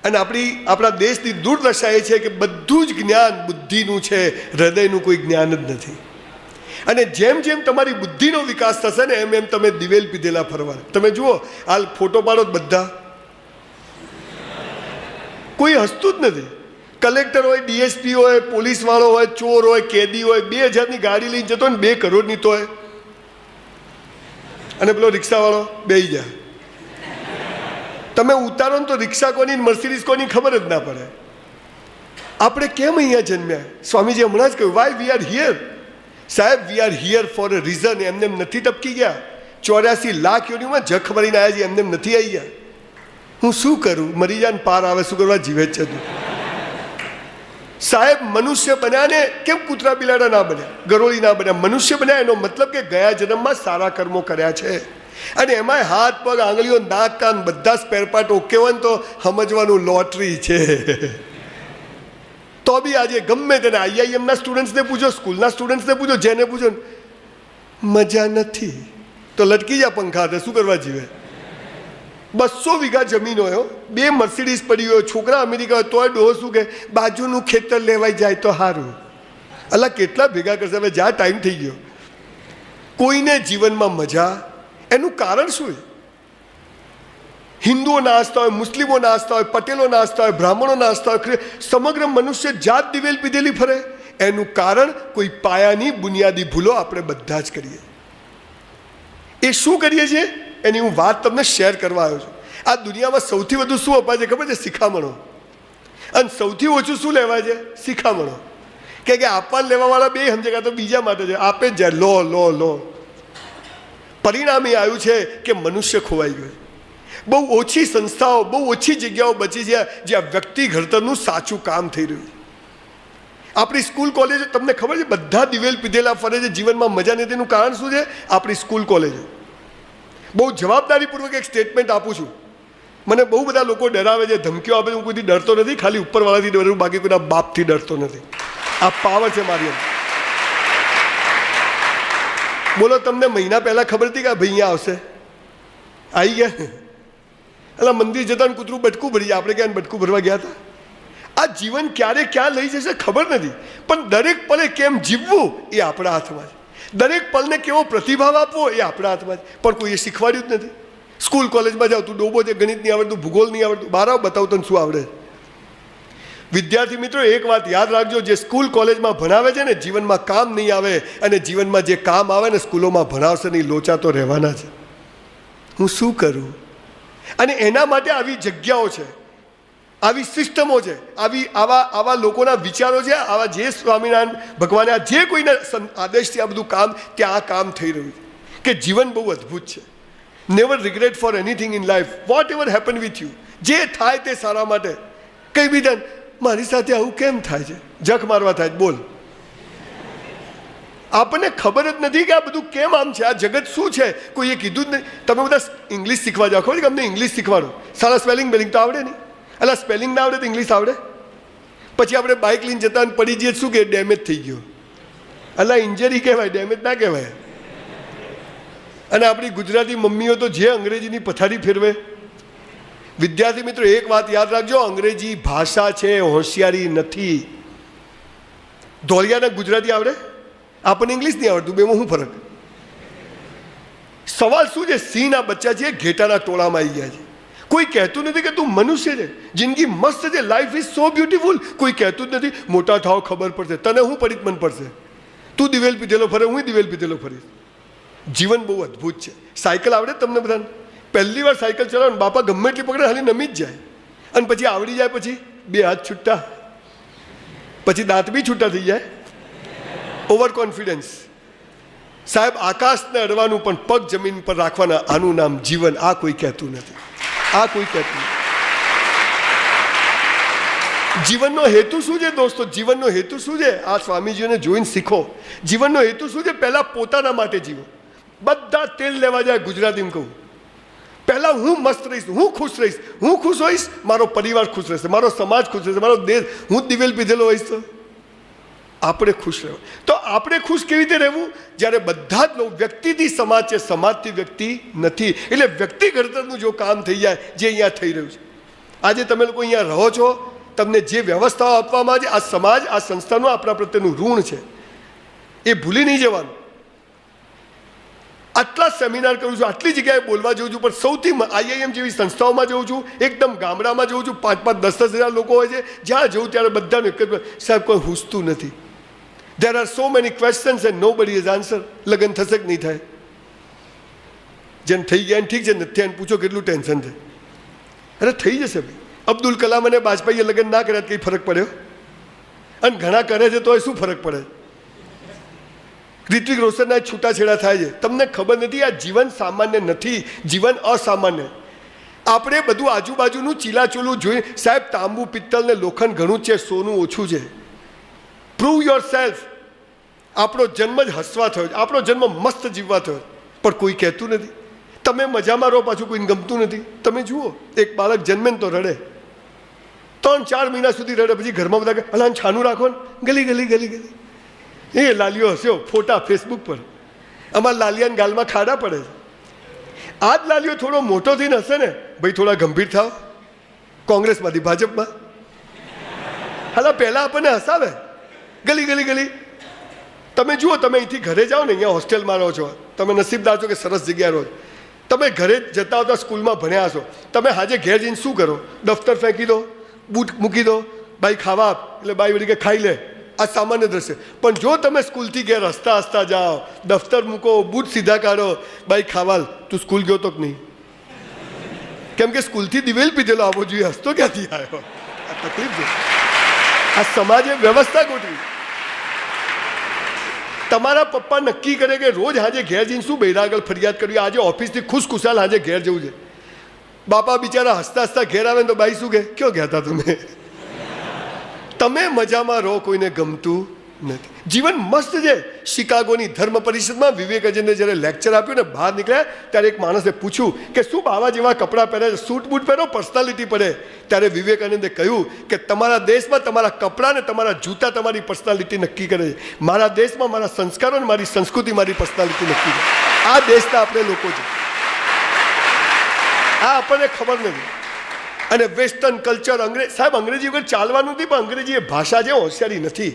અને આપણા દેશની દુર્દશા એ છે કે બધું જ જ્ઞાન બુદ્ધિનું છે, હૃદયનું કોઈ જ્ઞાન જ નથી. અને જેમ જેમ તમારી બુદ્ધિનો વિકાસ થશે ને એમ એમ તમે દિવેલ પીધેલા ફરવા. તમે જુઓ, હાલ ફોટો પાડો બધા, કોઈ હસતું જ નથી. કલેક્ટર હોય, ડીએસપી હોય, પોલીસવાળો હોય, ચોર હોય, કેદી હોય, 2000ની ગાડી લઈને જતો ને 2 કરોડની તો હોય, અને પેલો રિક્ષાવાળો બેસી જાય. તમે ઉતારો ને તો રિક્ષા કોની મર્સિડીઝ કોની ખબર જ ના પડે. આપણે કેમ અહીંયા જન્મ્યા? સ્વામીજી હમણાં જ કહ્યું, વાય વી આર હિયર. સાહેબ, we are here for a reason. એમને નથી ટપકી ગયા. 84 લાખ યોનિમાં જખ ભરીને આવ્યા છે, એમને નથી આવી ગયા. હું શું કરું? મરી જાય ને પાર આવે, શું કરવા? જીવે જ છે તું. સાહેબ, મનુષ્ય બન્યા ને કેમ કૂતરા બિલાડા ના બન્યા, ગરોળી ના બન્યા? મનુષ્ય બન્યા એનો મતલબ કે ગયા જન્મમાં સારા કર્મો કર્યા છે. અને એમાંય હાથ પગ આંગળીઓ નાક કાન બધા સ્પેર પાર્ટ ઓકે હોય ને તો સમજવાનું લોટરી છે. તો બી આજે ગમે તેને આઈઆઈએમના સ્ટુડન્ટ્સને પૂછો, સ્કૂલના સ્ટુડન્ટ્સને પૂછો, જેને પૂછો, મજા નથી તો લટકી જા પંખા હાથે, શું કરવા જીવે? 200 વીઘા જમીન હોય, 2 મર્સિડીઝ પડી હોય, છોકરા અમેરિકા હોય, તોય ડોહો શું કે બાજુનું ખેતર લેવાઈ જાય તો સારું. અલા કેટલા ભેગા કરશે? હવે જ્યાં ટાઈમ થઈ ગયો. કોઈને જીવનમાં મજા, એનું કારણ શું? હિન્દુઓ નાચતા હોય, મુસ્લિમો નાચતા હોય, પટેલો નાચતા હોય, બ્રાહ્મણો નાચતા હોય, સમગ્ર મનુષ્ય જાત દિવેલ પીધેલી ફરે. એનું કારણ કોઈ પાયાની બુનિયાદી ભૂલો આપણે બધા જ કરીએ. એ શું કરીએ છીએ એની હું વાત તમને શેર કરવા આવ્યો છું. આ દુનિયામાં સૌથી વધુ શું અપાય છે ખબર છે? શિખામણો. અને સૌથી ઓછું શું લેવાય છે? શિખામણો. કે આપવા લેવાવાળા બે સમજે કાં તો બીજા માટે છે, આપે જ જાય, લો લો લો. પરિણામ એ આવ્યું છે કે મનુષ્ય ખોવાઈ ગયો. બહુ ઓછી સંસ્થાઓ, બહુ ઓછી જગ્યાઓ બચી છે જ્યાં વ્યક્તિ ઘડતરનું સાચું કામ થઈ રહ્યું છે. આપણી સ્કૂલ કોલેજો, તમને ખબર છે, બધા દિવેલ પીધેલા ફરે છે, જીવનમાં મજા નથી. એનું કારણ શું છે? આપણી સ્કૂલ કોલેજો. બહુ જવાબદારીપૂર્વક એક સ્ટેટમેન્ટ આપું છું. મને બહુ બધા લોકો ડરાવે છે, ધમકીઓ આપે છે. હું કોઈથી ડરતો નથી, ખાલી ઉપરવાળાથી ડરું, બાકી કોઈના બાપથી ડરતો નથી. આ પાવર છે મારી અંદર. બોલો, તમને મહિના પહેલા ખબર હતી કે ભાઈ અહીંયા આવશે? આવી ગયા? એટલે મંદિર જતા કૂતરું બટકું ભરી જાય. આપણે ક્યાં બટકું ભરવા ગયા હતા? આ જીવન ક્યારે ક્યાં લઈ જશે ખબર નથી, પણ દરેક પલે કેમ જીવવું એ આપણા હાથમાં છે. દરેક પલને કેવો પ્રતિભાવ આપવો એ આપણા હાથમાં છે. પણ કોઈએ શીખવાડ્યું જ નથી. સ્કૂલ કોલેજમાં જાવ, તું ડોબો છે, ગણિત નહીં આવડતું, ભૂગોળ નહીં આવડતું, બહાર આવ બતાવ તને શું આવડે. વિદ્યાર્થી મિત્રો, એક વાત યાદ રાખજો, જે સ્કૂલ કોલેજમાં ભણાવે છે ને જીવનમાં કામ નહીં આવે. અને જીવનમાં જે કામ આવે ને સ્કૂલોમાં ભણાવશે નહીં, લોચા તો રહેવાના છે. હું શું કરું? અને એના માટે આવી જગ્યાઓ છે, આવી સિસ્ટમો છે, આવા લોકોના વિચારો છે, આવા જે સ્વામિનારાયણ ભગવાને જે કોઈના આદેશથી આ બધું કામ, ત્યાં આ કામ થઈ રહ્યું છે કે જીવન બહુ અદ્ભુત છે. Never regret for anything in life. Whatever happen with you, જે થાય તે સારા માટે. કઈ બીજા મારી સાથે આવું કેમ થાય છે? જખ મારવા થાય. બોલ, આપણને ખબર જ નથી કે આ બધું કેમ આમ છે, આ જગત શું છે, કોઈએ કીધું જ નહીં. તમે બધા ઇંગ્લિશ શીખવા જાઓ, ખબર કે અમને ઇંગ્લિશ શીખવાડો. સારા સ્પેલિંગ બેલિંગ તો આવડે નહીં. એટલે સ્પેલિંગ ના આવડે તો ઇંગ્લિશ આવડે. પછી આપણે બાઇક લઈને જતા પડી જઈએ, શું કે ડેમેજ થઈ ગયો. એટલે ઇન્જરી કહેવાય, ડેમેજ ના કહેવાય. અને આપણી ગુજરાતી મમ્મીઓ તો જે અંગ્રેજીની પથારી ફેરવે. વિદ્યાર્થી મિત્રો, એક વાત યાદ રાખજો, અંગ્રેજી ભાષા છે, હોશિયારી નથી. ધોળિયાને ગુજરાતી આવડે, આપણને ઇંગ્લિશ નહીં આવડતું, બેમાં શું ફરક? સવાલ શું છે? સિંહના બચ્ચા છે, ઘેટાના ટોળામાં આવી ગયા છે. કોઈ કહેતું નથી કે તું મનુષ્ય છે, જિંદગી મસ્ત છે, લાઈફ ઇઝ સો બ્યુટીફુલ. કોઈ કહેતું જ નથી મોટા થાવ ખબર પડશે તને. હું પરિત મન પડશે? તું દિવેલ પીધેલો ફરે, હું દિવેલ પીધેલો ફરીશ. જીવન બહુ અદ્ભુત છે. સાયકલ આવડે તમને બધાને? પહેલી વાર સાયકલ ચલાવો, બાપા ગમે એટલી પકડે ખાલી નમી જ જાય. અને પછી આવડી જાય, પછી 2 હાથ છૂટા, પછી દાંત બી છૂટા થઈ જાય. Over confidence. સાહેબ, આકાશને અડવાનું પણ પગ જમીન પર રાખવાના, આનું નામ જીવન. આ કોઈ કહેતું નથી, આ કોઈ કહેતું નથી. જીવનનો હેતુ શું છે દોસ્તો? જીવનનો હેતુ શું છે? આ સ્વામીજીઓને જોઈને શીખો. જીવનનો હેતુ શું છે? પહેલા પોતાના માટે જીવો. બધા તેલ લેવા જાય, ગુજરાતીમાં કહું, પહેલા હું મસ્ત રહીશ, હું ખુશ રહીશ. હું ખુશ હોઈશ, મારો પરિવાર ખુશ રહેશે, મારો સમાજ ખુશ રહેશે, મારો દેશ. હું દિવેલ પીધેલો હોઈશ તો આપણે ખુશ રહેવું. તો આપણે ખુશ કેવી રીતે રહેવું? જ્યારે બધા જ લોકો, વ્યક્તિથી સમાજ છે, સમાજથી વ્યક્તિ નથી. એટલે વ્યક્તિ ઘડતરનું જો કામ થઈ જાય, જે અહીંયા થઈ રહ્યું છે. આજે તમે લોકો અહીંયા રહો છો, તમને જે વ્યવસ્થાઓ આપવામાં આવે છે, આ સમાજ, આ સંસ્થાનું આપણા પ્રત્યેનું ઋણ છે, એ ભૂલી નહીં જવાનું. આટલા સેમિનાર કરું છું, આટલી જગ્યાએ બોલવા જઉં છું, પણ સૌથી IIM જેવી સંસ્થાઓમાં જઉં છું, એકદમ ગામડામાં જઉં છું, 5-5, 10-10 હજાર લોકો હોય છે, જ્યાં જઉં ત્યારે બધાને એક જ, સાહેબ કોઈ હૂસતું નથી. There are so many questions and nobody has answer. લગ્ન થશે કે નહીં થાય? જેને થઈ ગયા ઠીક છે, નથી એને પૂછો કેટલું ટેન્શન છે. અરે થઈ જશે ભાઈ. અબ્દુલ કલામ અને વાજપેયીએ લગ્ન ના કર્યા કંઈ ફરક પડ્યો? અને ઘણા કરે છે તોય શું ફરક પડે? ઋત્વિક રોશનના છૂટાછેડા થાય છે. તમને ખબર નથી, આ જીવન સામાન્ય નથી, જીવન અસામાન્ય. આપણે બધું આજુબાજુનું ચીલાચોલું જોઈ, સાહેબ તાંબુ, પિત્તલ ને લોખંડ ઘણું છે, સોનું ઓછું છે. Prove your self. આપણો જન્મ જ હસવા થયો, આપણો જન્મ મસ્ત જીવવા થયો, પણ કોઈ કહેતું નથી. તમે મજામાં રહો, પાછું કોઈને ગમતું નથી. તમે જુઓ, એક બાળક જન્મે ને તો રડે, 3-4 મહિના સુધી રડે, પછી ઘરમાં બધા અલા છાનું રાખો ને, ગલી ગલી ગલી ગલી. એ લાલીઓ હસ્યો, ફોટા ફેસબુક પર. અમારા લાલિયાના ગાલમાં ખાડા પડે છે. આ જ લાલીઓ થોડો મોટો થઈને હશે ને, ભાઈ થોડા ગંભીર થાવ, કોંગ્રેસમાંથી ભાજપમાં. હાલા પહેલાં આપણને હસાવે, ગલી ગલી ગલી. તમે જુઓ, તમે અહીંથી ઘરે જાઓ ને, અહીંયા હોસ્ટેલમાં રહો છો, તમે નસીબદાર છો કે સરસ જગ્યાએ રહો છો. તમે ઘરે જતા હતા, સ્કૂલમાં ભણ્યા હશો, તમે હાજે ઘેર જઈને શું કરો? દફતર ફેંકી દો, બૂટ મૂકી દો, બાઈ ખાવા આપ, એટલે બાઈ વળી કે ખાઈ લે. આ સામાન્ય દ્રશ્ય. પણ જો તમે સ્કૂલથી ઘેર હસતા હસતા જાઓ, દફતર મૂકો, બૂટ સીધા કાઢો, બાઈ ખાવાલ, તું સ્કૂલ ગયો તો કે નહીં? કેમ કે સ્કૂલથી દિવેલ પીધેલો આવવો જોઈએ, હસતો ક્યાંથી આવ્યો? આ તકલીફ છે. આ સમાજે વ્યવસ્થા ગોઠવી. તમારા પપ્પા નક્કી કરે કે રોજ હાજે ઘેર જઈને શું બૈરા આગળ ફરિયાદ કરવી, આજે ઓફિસથી ખુશખુશાલ હાજે ઘેર જવું છે. બાપા બિચારા હસતા હસતા ઘેર આવે ને તો બાઈ શું કહે, ક્યાં ગયા હતા તમે? તમે મજામાં રહો, કોઈને ગમતું નથી. જીવન મસ્ત છે. શિકાગોની ધર્મ પરિષદમાં વિવેકાનંદે જ્યારે લેક્ચર આપ્યું ને, બહાર નીકળ્યા ત્યારે એક માણસે પૂછ્યું કે શું બાવા જેવા કપડાં પહેરે, સૂટ બૂટ પહેરો, પર્સનાલિટી પડે? ત્યારે વિવેકાનંદે કહ્યું કે તમારા દેશમાં તમારા કપડાં ને તમારા જૂતા તમારી પર્સનાલિટી નક્કી કરે છે. મારા દેશમાં મારા સંસ્કારો ને મારી સંસ્કૃતિ મારી પર્સનાલિટી નક્કી કરે. આ દેશના આપણે લોકો છે. આ આપણને ખબર નથી. અને વેસ્ટર્ન કલ્ચર, સાહેબ અંગ્રેજી વગર ચાલવાનું નથી, પણ અંગ્રેજી એ ભાષા છે, હોશિયારી નથી.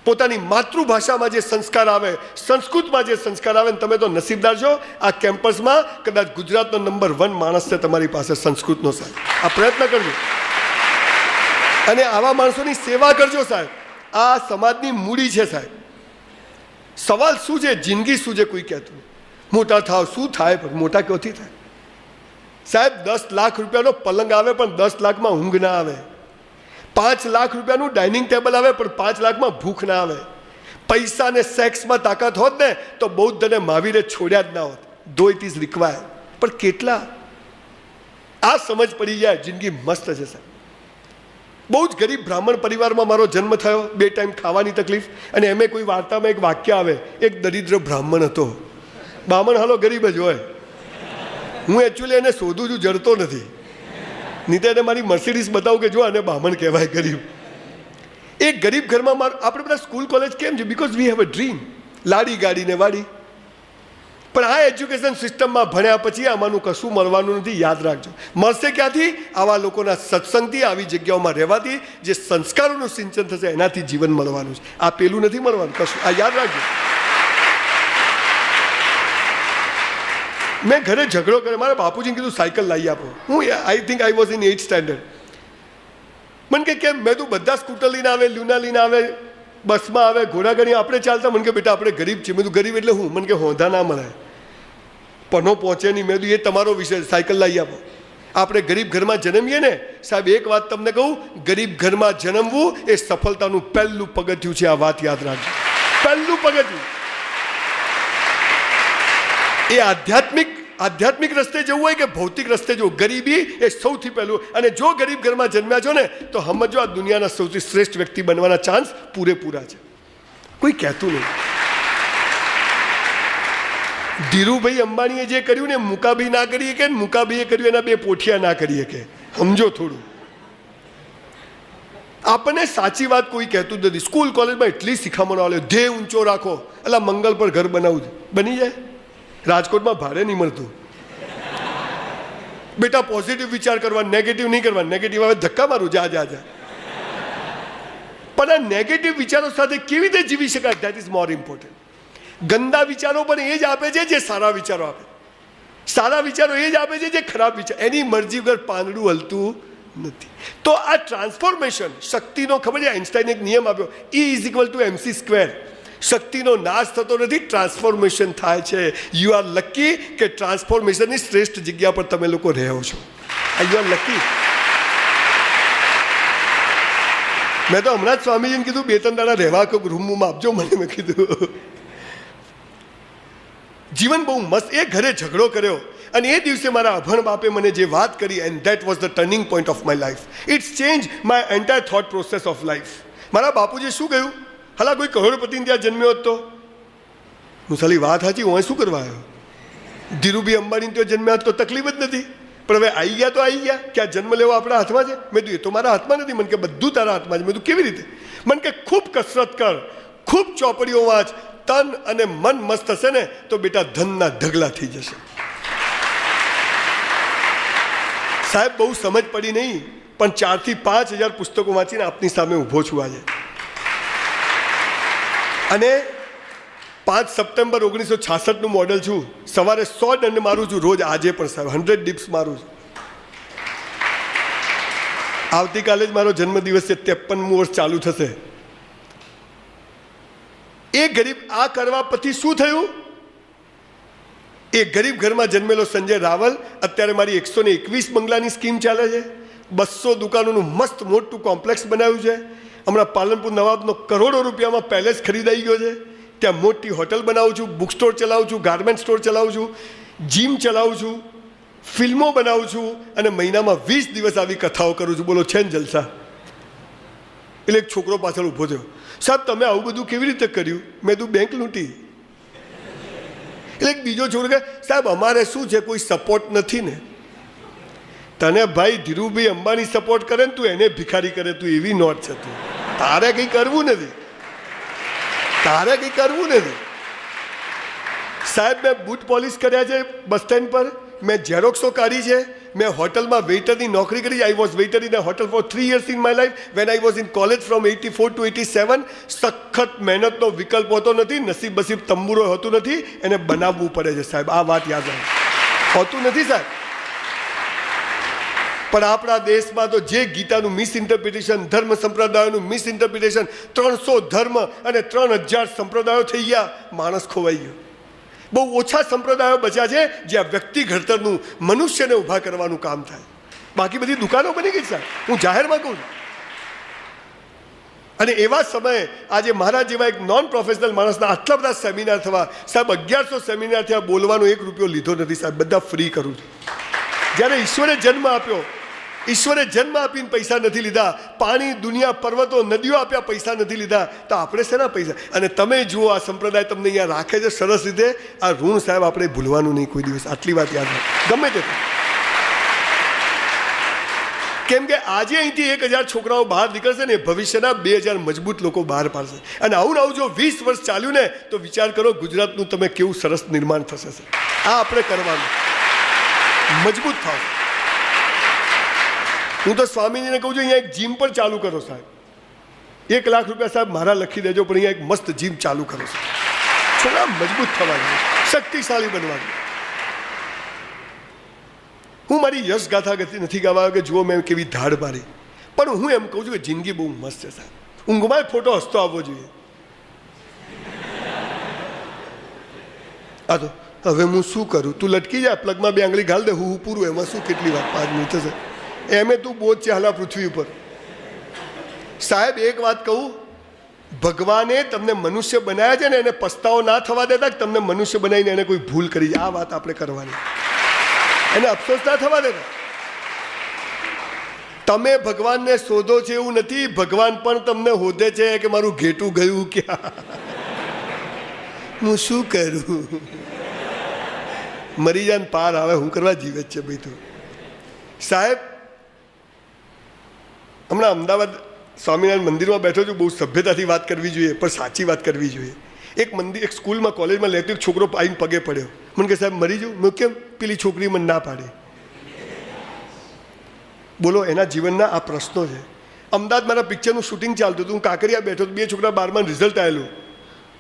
પોતાની માતૃભાષામાં જે સંસ્કાર આવે, સંસ્કૃતમાં જે સંસ્કાર આવે, તમે તો નસીબદાર છો. આ કેમ્પસમાં કદાચ ગુજરાતનો નંબર 1 માણસ છે તમારી પાસે સંસ્કૃતનો. સાહેબ આ પ્રયત્ન કરજો અને આવા માણસોની સેવા કરજો. સાહેબ આ સમાજની મૂડી છે. સાહેબ સવાલ શું છે, જિંદગી શું છે, કોઈ કહેતું મોટા થાવ, શું થાય, પણ મોટા ક્યાંથી થાય? સાહેબ 10 લાખ રૂપિયાનો પલંગ આવે, પણ 10 લાખમાં ઊંઘ ના આવે. 5 લાખ રૂપિયાનું ડાઇનિંગ ટેબલ આવે, પણ 5 લાખમાં ભૂખ ના આવે. પૈસા ને સેક્સમાં તાકાત હોત ને તો બૌદ્ધ અને મહાવીરે છોડ્યા જ ના હોત. ધો ઇટ ઇઝ રિક્વાયર્ડ. પણ કેટલા? આ સમજ પડી જાય, જિંદગી મસ્ત છે. સાહેબ બહુ જ ગરીબ બ્રાહ્મણ પરિવારમાં મારો જન્મ થયો, 2 ટાઈમ ખાવાની તકલીફ. અને એમે કોઈ વાર્તામાં એક વાક્ય આવે, એક દરિદ્ર બ્રાહ્મણ હતો. બ્રાહ્મણ હાલો ગરીબ જ હોય. હું એકચ્યુઅલી એને શોધું છું, જડતો નથી. નહીં તો એને મારી મર્સિડીઝ બતાવું કે જો આને બ્રાહ્મણ કહેવાય, ગરીબ. એક ગરીબ ઘરમાં આપણે બધા સ્કૂલ કોલેજ કેમ છે? Because we have a dream. લાડી ગાડી ને વાડી. પણ આ એજ્યુકેશન સિસ્ટમમાં ભણ્યા પછી આમાંનું કશું મળવાનું નથી. યાદ રાખજો. મળશે ક્યાંથી? આવા લોકોના સત્સંગથી, આવી જગ્યાઓમાં રહેવાથી જે સંસ્કારોનું સિંચન થશે, એનાથી જીવન મળવાનું છે. આ પેલું નથી મળવાનું કશું. આ યાદ રાખજો. મેં ઘરે ઝઘડો કર્યો, મારા બાપુજીને કીધું સાયકલ લાવી આપો. હું I think I was in 8th standard. મને કે કેમ? મેં તું બધા સ્કૂટર લઈને આવે, લ્યુના લઈને આવે, બસમાં આવે, ઘોડાગાડી આપણે ચાલતા. મને કે બેટા આપણે ગરીબ છીએ. મેં તું ગરીબ એટલે હું? મને કે હોંધા ના મળે, પનો પહોંચે નહીં. મેં તું એ તમારો વિષય, સાયકલ લાવી આપો. આપણે ગરીબ ઘરમાં જન્મીએ ને સાહેબ, એક વાત તમને કહું, ગરીબ ઘરમાં જન્મવું એ સફળતાનું પહેલું પગથિયું છે. આ વાત યાદ રાખજો, પહેલું પગથિયું. એ આધ્યાત્મિક રસ્તે જવું હોય કે ભૌતિક રસ્તે જવું, ગરીબી એ સૌથી પહેલું. અને જો ગરીબ ઘરમાં જન્મ્યા છો ને તો સમજો આ દુનિયાના સૌથી શ્રેષ્ઠ વ્યક્તિ બનવાના ચાન્સ પૂરેપૂરા છે. કોઈ કહેતું નહીં. ધીરુભાઈ અંબાણીએ જે કર્યું ને મુકાભાઈ ના કરી શકે, મુકાભાઈએ કર્યું એના 2 પોઠિયા ના કરી શકે. સમજો થોડું. આપણને સાચી વાત કોઈ કહેતું જ નથી. સ્કૂલ કોલેજમાં એટલી શિખામણો આવે, ધ્યેય ઊંચો રાખો. એટલે મંગલ પર ઘર બનાવવું છે, બની જાય. રાજકોટમાં ભાડે નહીં મળતું. બેટા પોઝિટિવ વિચાર કરવા, નેગેટિવ નહીં કરવા. નેગેટિવ આવે ધક્કા મારું, જા જા જા. પણ આ નેગેટિવ વિચારો સાથે કેવી રીતે જીવી શકાય? That is more important. ગંદા વિચારો પણ એ જ આપે છે જે સારા વિચારો આપે. સારા વિચારો એ જ આપે છે જે ખરાબ વિચાર. એની મરજી વગર પાંદડું હલતું નથી. તો આ ટ્રાન્સફોર્મેશન શક્તિનો, ખબર છે આઈન્સ્ટાઈને એક નિયમ આપ્યો, E=mc². શક્તિનો નાશ થતો નથી, ટ્રાન્સફોર્મેશન થાય છે. યુ આર લકી કે ટ્રાન્સફોર્મેશનની શ્રેષ્ઠ જગ્યા પર તમે લોકો રહો છો. You are lucky. મેં તો હમણાં જ સ્વામીજીને કીધું 2-3 દાડા રહેવા કોઈક રૂમમાં આપજો મને. મેં કીધું જીવન બહુ મસ્ત. એ ઘરે ઝઘડો કર્યો અને એ દિવસે મારા અભણ બાપે મને જે વાત કરી, and that was the turning point of my life. It's change my entire thought process of life. મારા બાપુજી શું કહ્યું? હલા કોઈ કરોડપતિને ત્યાં જન્મ્યો હતો. હું સાલી વાત સાચી, હું શું કરવા આવ્યો? ધીરુભાઈ અંબાણીને ત્યાં જન્મ્યા તો તકલીફ જ નથી. પણ હવે આવી ગયા તો આવી ગયા. ક્યાં જન્મ લેવો આપણા હાથમાં છે? મેં કીધું એ તો મારા હાથમાં નથી. મને કે બધું તારા હાથમાં છે. મેં કીધું કેવી રીતે? મને કે ખૂબ કસરત કર, ખૂબ ચોપડીઓ વાંચ, તન અને મન મસ્ત હશે ને તો બેટા ધનના ઢગલા થઈ જશે. સાહેબ બહુ સમજ પડી નહીં, પણ 4,000 થી 5,000 પુસ્તકો વાંચીને આપની સામે ઊભો છું આજે. અને 5 સપ્ટેમ્બર 1966નું મોડલ છું. સવારે 100 દંડ મારું છું રોજ. આજે પણ સાહેબ 100 ડિપ્સ મારું છું. આવતીકાલે જ મારો જન્મદિવસ છે, 53મું વર્ષ ચાલુ થશે. એ ગરીબ આ કરવા પછી શું થયું? એ ગરીબ ઘરમાં જન્મેલો સંજય રાવલ અત્યારે મારી 121 બંગલાની સ્કીમ ચાલે છે. 200 દુકાનોનું મસ્ત મોટું કોમ્પ્લેક્સ બનાવ્યું છે. હમણાં પાલનપુર નવાબનો કરોડો રૂપિયામાં પેલેસ ખરીદાઈ ગયો છે. ત્યાં મોટી હોટલ બનાવું છું, બુક સ્ટોર ચલાવું છું, ગાર્મેન્ટ સ્ટોર ચલાવું છું, જીમ ચલાવું છું, ફિલ્મો બનાવું છું અને મહિનામાં 20 દિવસ આવી કથાઓ કરું છું. બોલો છે ને જલસા? એટલે એક છોકરો પાછળ ઊભો થયો, સાહેબ તમે આવું બધું કેવી રીતે કર્યું? મેં તું બેંક લૂંટી. એટલે એક બીજો છોકરો કહે, સાહેબ અમારે શું છે, કોઈ સપોર્ટ નથી ને. તને ભાઈ ધીરુભાઈ અંબાણી સપોર્ટ કરે ને તું એને ભિખારી કરે, તું એવી નોટ છે. તું તારે કંઈ કરવું નથી, તારે કંઈ કરવું નથી. સાહેબ મેં બૂટ પોલિશ કર્યા છે બસ સ્ટેન્ડ પર, મેં ઝેરોક્સો કાઢી છે, મેં હોટલમાં વેઇટરની નોકરી કરી. I was waiter in a hotel for 3 years in my life when I was in college from 84 to 87. સખત મહેનતનો વિકલ્પ હોતો નથી. નસીબ બસીબ તંબુરો હોતું નથી, એને બનાવવું પડે છે સાહેબ. આ વાત યાદ રાખો, હોતું નથી સાહેબ. પણ આપણા દેશમાં તો જે ગીતાનું મિસઇન્ટરપ્રિટેશન, ધર્મ સંપ્રદાયોનું મિસઇન્ટરપ્રિટેશન, 300 ધર્મ અને 3000 સંપ્રદાયો થઈ ગયા. માણસ ખોવાઈ ગયો. બહુ ઓછા સંપ્રદાયો બચ્યા છે જ્યાં વ્યક્તિ ઘડતરનું, મનુષ્યને ઊભા કરવાનું કામ થાય. બાકી બધી દુકાનો બની ગઈ સાહેબ, હું જાહેરમાં કહું છું. અને એવા સમયે આજે મારા જેવા એક નોન પ્રોફેશનલ માણસના આટલા બધા સેમિનાર થવા, સાહેબ 1100 સેમિનાર થયા, બોલવાનો 1 રૂપિયો લીધો નથી સાહેબ, બધા ફ્રી કરું છું. જ્યારે ઈશ્વરે જન્મ આપ્યો, ઈશ્વરે જન્મ આપીને પૈસા નથી લીધા. પાણી, દુનિયા, પર્વતો, નદીઓ આપ્યા, પૈસા નથી લીધા. તો આપણે શેના પૈસા? અને તમે જુઓ આ સંપ્રદાય તમને અહીંયા રાખે છે સરસ રીતે. આ ઋણ સાહેબ આપણે ભૂલવાનું નહીં કોઈ દિવસ. આટલી વાત યાદ રાખો ગમે તે. કેમ કે આજે અહીંથી 1000 છોકરાઓ બહાર નીકળશે ને, ભવિષ્યના 2000 મજબૂત લોકો બહાર પાડશે. અને આવું ને આવું જો 20 વર્ષ ચાલ્યું ને તો વિચાર કરો ગુજરાતનું તમે કેવું સરસ નિર્માણ થશે. આ આપણે કરવાનું, મજબૂત થાવ. હું તો સ્વામીજીને કહું છું અહીંયા એક જીમ પણ ચાલુ કરો સાહેબ. 1 લાખ રૂપિયા સાહેબ મારા લખી દેજો, પણ અહીંયા એક મસ્ત જીમ ચાલુ કરો સાહેબ. છોકરા મજબૂત થવાનું, શક્તિશાળી બનવાનું. હું મારી યશ ગાથા નથી ગાવા કે જુઓ મેં કેવી ધાડ મારી, પણ હું એમ કહું છું કે જિંદગી બહુ મસ્ત છે સાહેબ. ઊંઘમાં ફોટો હસતો આવવો જોઈએ. આ તો હવે હું શું કરું? તું લટકી જા, પ્લગમાં 2 આંગળી ઘાલ દે, હું પૂરું. એમાં શું, કેટલી વાત, 5 મિનિટ થશે. એમે તું બોજ છે હાલા પૃથ્વી ઉપર. સાહેબ એક વાત કહું, ભગવાને તમને મનુષ્ય બનાવ્યા છે ને એને પસ્તાવો ના થવા દેતા કે તમને મનુષ્ય બનાવીને એને કોઈ ભૂલ કરી. આ વાત આપણે કરવાની, એને અફસોસ ના થવા દેતા. તમે ભગવાનને શોધો છે એવું નથી, ભગવાન પણ તમને શોધે છે કે મારું ઘેટું ગયું ક્યાં, હું શું કરું? મરી જાય ને પાર આવે, હું કરવા જીવે છે ભાઈ તું. સાહેબ હમણાં અમદાવાદ સ્વામિનારાયણ મંદિરમાં બેઠો છું. બહુ સભ્યતાથી વાત કરવી જોઈએ, પણ સાચી વાત કરવી જોઈએ. એક મંદિર, એક સ્કૂલમાં, કોલેજમાં લેતો એક છોકરો આવીને પગે પડ્યો. મને કે સાહેબ મરી જાઉં? મેં કેમ? પેલી છોકરી મને ના પાડી. બોલો, એના જીવનના આ પ્રશ્નો છે. અમદાવાદ મારા પિક્ચરનું શૂટિંગ ચાલતું હતું, હું કાંકરિયા બેઠો, 2 છોકરા 12માં રિઝલ્ટ આવેલું,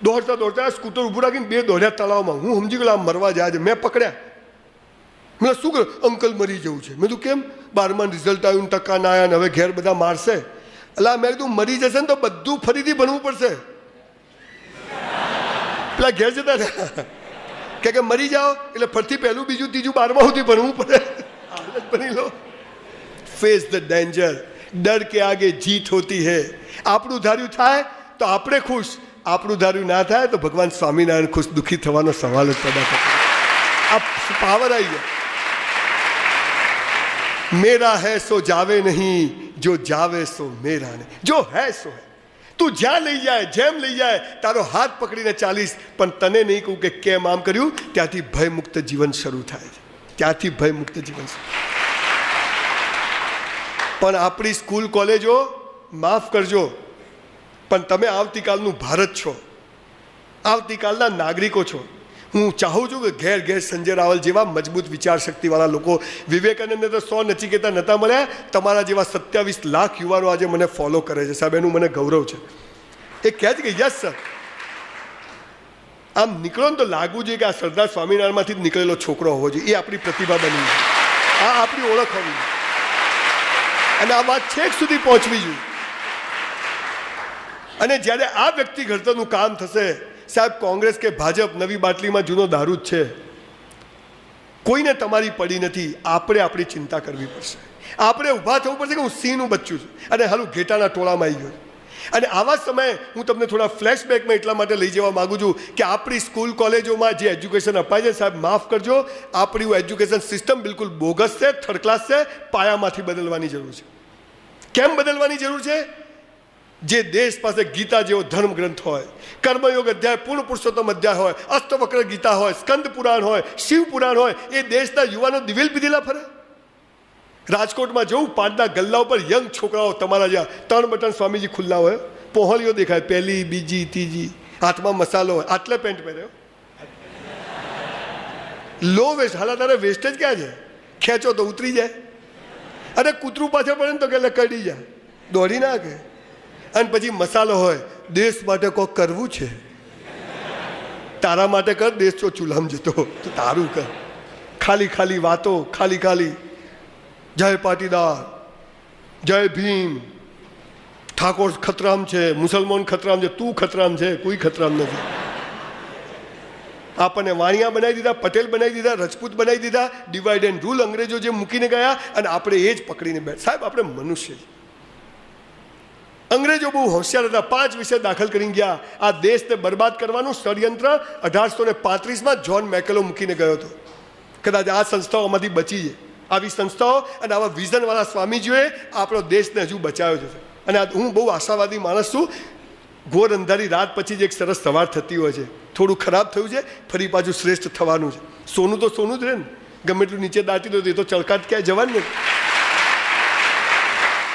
દોડતા દોડતા સ્કૂટર ઊભું રાખીને 2 દોડ્યા તળાવમાં. હું સમજી ગયો આ મરવા જાય છે. મેં પકડ્યા, મેં શું કર્યું, અંકલ મરી જવું છે. મેં કીધું કેમ? 12માં રિઝલ્ટ આવ્યું, ટકા ના આવ્યા ને હવે ઘેર બધા મારશે. એટલે મેં કીધું મરી જશે ને તો બધું ફરીથી ભણવું પડશે. પેલા ઘેર જતા રહ્યા કે મરી જાઓ એટલે ફરીથી પહેલું બીજું ત્રીજું 12મા સુધી ભણવું પડે. હાલત બની લો. ફેસ ધ ડેન્જર, ડર કે આગે જીત હોતી હૈ. આપણું ધાર્યું થાય તો આપણે ખુશ, આપણું ધાર્યું ના થાય તો ભગવાન સ્વામિનારાયણ ખુશ. દુઃખી થવાનો સવાલ જ પેદા થતો. આ પાવર આવી ગયો. મેરા હૈ સો જાવે નહીં, જો જાવે સો મેરા નહીં. જો હૈ સો હૈ. તું જ્યાં લઈ જાય, જેમ લઈ જાય, તારો હાથ પકડીને ચાલીશ, પણ તને નહીં કહું કે કેમ આમ કર્યું. ત્યાંથી ભયમુક્ત જીવન શરૂ થાય છે. ત્યાંથી ભયમુક્ત જીવન શરૂ. પણ આપણી સ્કૂલ કોલેજો, માફ કરજો, પણ તમે આવતીકાલનું ભારત છો, આવતીકાલના નાગરિકો છો. હું ચાહું છું કે ઘેર ઘેર સંજય રાવલ જેવા મજબૂત વિચાર શક્તિવાળા લોકો, વિવેકાનંદને તો 100 નચિકેતા નહોતા મળ્યા, તમારા જેવા 27 લાખ યુવાનો આજે મને ફોલો કરે છે. સાહેબ, એનું મને ગૌરવ છે. એ કહે છે કે યસ સર. આમ નીકળો ને તો લાગવું જોઈએ કે આ સરદાર સ્વામિનારાયણમાંથી જ નીકળેલો છોકરો હોવો જોઈએ. એ આપણી પ્રતિભા બની છે, આ આપણી ઓળખ હોવી જોઈએ, અને આ વાત છેક સુધી પહોંચવી જોઈએ. અને જ્યારે આ વ્યક્તિ ઘડતરનું કામ થશે, સાહેબ, કોંગ્રેસ કે ભાજપ નવી બાટલીમાં જૂનો દારૂ જ છે. કોઈને તમારી પડી નથી. આપણે આપણી ચિંતા કરવી પડશે. આપણે ઊભા થવું પડશે કે હું સિંહનું બચ્ચું છું અને હાલું ઘેટાના ટોળામાં આવી ગયો. અને આવા સમયે હું તમને થોડા ફ્લેશબેકમાં એટલા માટે લઈ જવા માગું છું કે આપણી સ્કૂલ કોલેજોમાં જે એજ્યુકેશન અપાય છે, સાહેબ માફ કરજો, આપણી એજ્યુકેશન સિસ્ટમ બિલકુલ બોગસ છે, થર્ડ ક્લાસ છે. પાયામાંથી બદલવાની જરૂર છે. કેમ બદલવાની જરૂર છે? જે દેશ પાસે ગીતા જેવો ધર્મ ગ્રંથ હોય, કર્મયોગ અધ્યાય, પૂર્ણ પુરુષોત્તમ અધ્યાય હોય, અષ્ટવક્ર ગીતા હોય, સ્કંદ પુરાણ હોય, શિવ પુરાણ હોય, એ દેશના યુવાનો દિવેલ પીધેલા ફરે. રાજકોટમાં જવું, 5ના ગલ્લા ઉપર યંગ છોકરાઓ તમારા જ્યાં 3 બટન સ્વામીજી ખુલ્લા હોય, પહોળીઓ દેખાય, 1લી, 2જી, 3જી, હાથમાં મસાલો હોય, આટલે પેન્ટ પહેર્યો, લો વેસ્ટ. હાલા તારે વેસ્ટેજ ક્યાં છે? ખેંચો તો ઉતરી જાય, અને કૂતરું પાછળ પડે ને તો કે કડી જાય, દોડી નાખે. અને પછી મસાલો હોય, દેશ માટે કોક કરવું છે, તારા માટે કર, દેશ તો ચૂલામ જતો, તો તારું કર. ખાલી ખાલી વાતો, ખાલી ખાલી જય પાટીદાર, જય ભીમ, ઠાકોર ખતરામ છે, મુસલમાન ખતરામ છે. તું ખતરામ છે, કોઈ ખતરામ નથી. આપણને વાણિયા બનાવી દીધા, પટેલ બનાવી દીધા, રજપૂત બનાવી દીધા. ડિવાઈડ એન્ડ રૂલ અંગ્રેજો જે મૂકીને ગયા, અને આપણે એ જ પકડીને બેઠ. સાહેબ, આપણે મનુષ્ય. અંગ્રેજો બહુ હોશિયાર હતા. 5 વિષય દાખલ કરી ગયા. આ દેશને બરબાદ કરવાનું ષડયંત્ર 1835માં જ્હોન મેકેલો મૂકીને ગયો હતો. કદાચ આ સંસ્થાઓમાંથી બચી છે. આવી સંસ્થાઓ અને આવા વિઝનવાળા સ્વામીજીઓએ આપણો દેશને હજુ બચાવ્યો છે. અને હું બહુ આશાવાદી માણસ છું. ઘોર અંધારી રાત પછી જ એક સરસ સવાર થતી હોય છે. થોડું ખરાબ થયું છે, ફરી પાછું શ્રેષ્ઠ થવાનું છે. સોનું તો સોનું જ રહે ને, ગમે એટલું નીચે દાટી દો તો એ તો ચળકાટ ક્યાંય જવાનું ને.